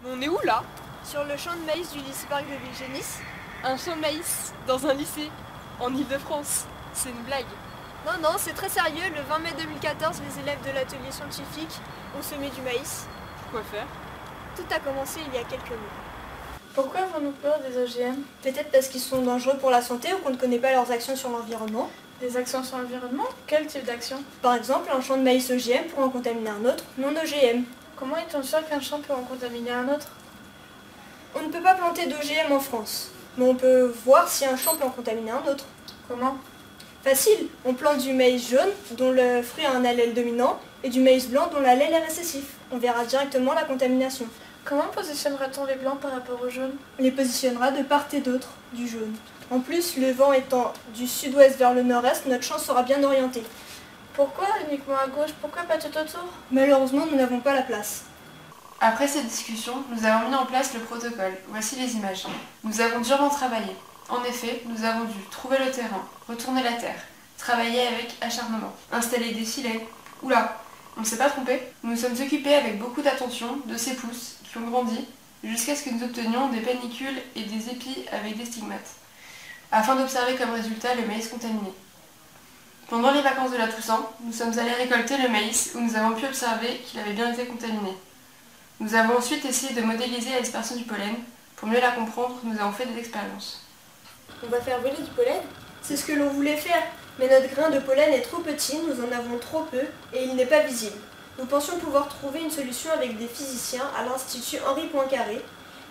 Mais on est où là? Sur le champ de maïs du lycée Parc de Villegénis. Un champ de maïs dans un lycée en Île-de-France. C'est une blague. Non, non, c'est très sérieux. Le 20 mai 2014, les élèves de l'atelier scientifique ont semé du maïs. Quoi faire? Tout a commencé il y a quelques mois. Pourquoi avons-nous peur des OGM? Peut-être parce qu'ils sont dangereux pour la santé ou qu'on ne connaît pas leurs actions sur l'environnement. Des actions sur l'environnement? Quel type d'action? Par exemple, un champ de maïs OGM pourrait en contaminer un autre, non OGM. Comment est-on sûr qu'un champ peut en contaminer un autre? On ne peut pas planter d'OGM en France, mais on peut voir si un champ peut en contaminer un autre. Comment? Facile, on plante du maïs jaune dont le fruit a un allèle dominant et du maïs blanc dont l'allèle est récessif. On verra directement la contamination. Comment positionnera-t-on les blancs par rapport au jaune? On les positionnera de part et d'autre du jaune. En plus, le vent étant du sud-ouest vers le nord-est, notre champ sera bien orienté. Pourquoi uniquement à gauche? Pourquoi pas tout autour? Malheureusement, nous n'avons pas la place. Après cette discussion, nous avons mis en place le protocole. Voici les images. Nous avons durement travaillé. En effet, nous avons dû trouver le terrain, retourner la terre, travailler avec acharnement, installer des filets. Oula, on ne s'est pas trompé. Nous nous sommes occupés avec beaucoup d'attention de ces pousses qui ont grandi jusqu'à ce que nous obtenions des panicules et des épis avec des stigmates, afin d'observer comme résultat le maïs contaminé. Pendant les vacances de la Toussaint, nous sommes allés récolter le maïs où nous avons pu observer qu'il avait bien été contaminé. Nous avons ensuite essayé de modéliser la dispersion du pollen. Pour mieux la comprendre, nous avons fait des expériences. On va faire voler du pollen? C'est ce que l'on voulait faire, mais notre grain de pollen est trop petit, nous en avons trop peu et il n'est pas visible. Nous pensions pouvoir trouver une solution avec des physiciens à l'Institut Henri Poincaré,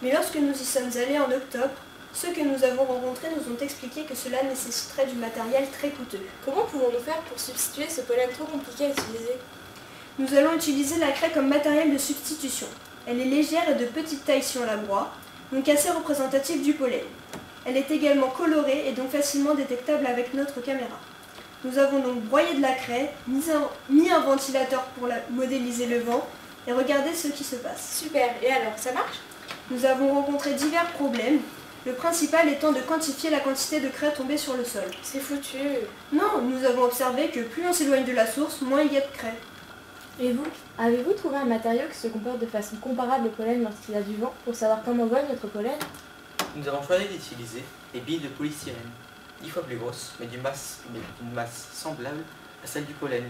mais lorsque nous y sommes allés en octobre, ceux que nous avons rencontrés nous ont expliqué que cela nécessiterait du matériel très coûteux. Comment pouvons-nous faire pour substituer ce pollen trop compliqué à utiliser? Nous allons utiliser la craie comme matériel de substitution. Elle est légère et de petite taille si on la broie, donc assez représentative du pollen. Elle est également colorée et donc facilement détectable avec notre caméra. Nous avons donc broyé de la craie, mis un ventilateur pour modéliser le vent et regarder ce qui se passe. Super, et alors, ça marche? Nous avons rencontré divers problèmes, le principal étant de quantifier la quantité de craie tombée sur le sol. C'est foutu. Non, nous avons observé que plus on s'éloigne de la source, moins il y a de craie. Et vous, avez-vous trouvé un matériau qui se comporte de façon comparable au pollen lorsqu'il y a du vent pour savoir comment vole notre pollen? Nous avons choisi d'utiliser des billes de polystyrène, 10 fois plus grosses, mais d'une masse semblable à celle du pollen.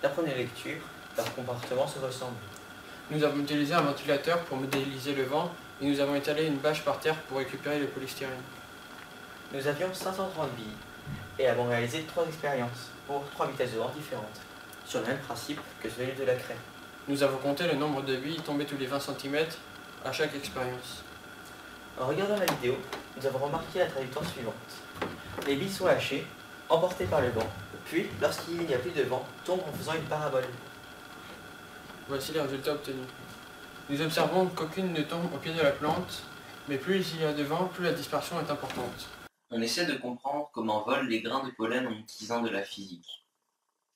D'après nos lectures, leur comportement se ressemble. Nous avons utilisé un ventilateur pour modéliser le vent et nous avons étalé une bâche par terre pour récupérer le polystyrène. Nous avions 530 billes et avons réalisé 3 expériences pour 3 vitesses de vent différentes, sur le même principe que celui de la craie. Nous avons compté le nombre de billes tombées tous les 20 cm à chaque expérience. En regardant la vidéo, nous avons remarqué la trajectoire suivante. Les billes sont lâchées, emportées par le vent, puis, lorsqu'il n'y a plus de vent, tombent en faisant une parabole. Voici les résultats obtenus. Nous observons qu'aucune ne tombe au pied de la plante, mais plus il y a de vent, plus la dispersion est importante. On essaie de comprendre comment volent les grains de pollen en utilisant de la physique.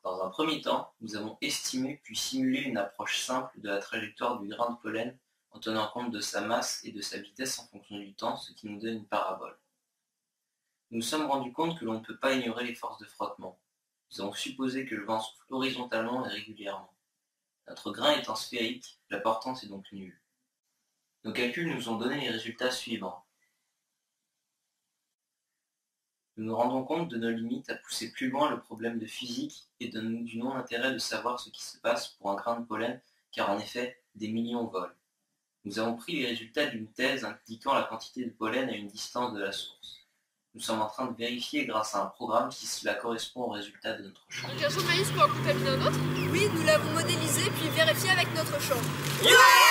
Dans un premier temps, nous avons estimé puis simulé une approche simple de la trajectoire du grain de pollen en tenant compte de sa masse et de sa vitesse en fonction du temps, ce qui nous donne une parabole. Nous nous sommes rendus compte que l'on ne peut pas ignorer les forces de frottement. Nous avons supposé que le vent souffle horizontalement et régulièrement. Notre grain étant sphérique, la portance est donc nulle. Nos calculs nous ont donné les résultats suivants. Nous nous rendons compte de nos limites à pousser plus loin le problème de physique et du non-intérêt de savoir ce qui se passe pour un grain de pollen, car en effet, des millions volent. Nous avons pris les résultats d'une thèse indiquant la quantité de pollen à une distance de la source. Nous sommes en train de vérifier grâce à un programme si cela correspond aux résultats de notre champ. Donc un champ de maïs peut en contaminer un autre? Oui, nous l'avons modélisé puis vérifié avec notre champ. Yeah!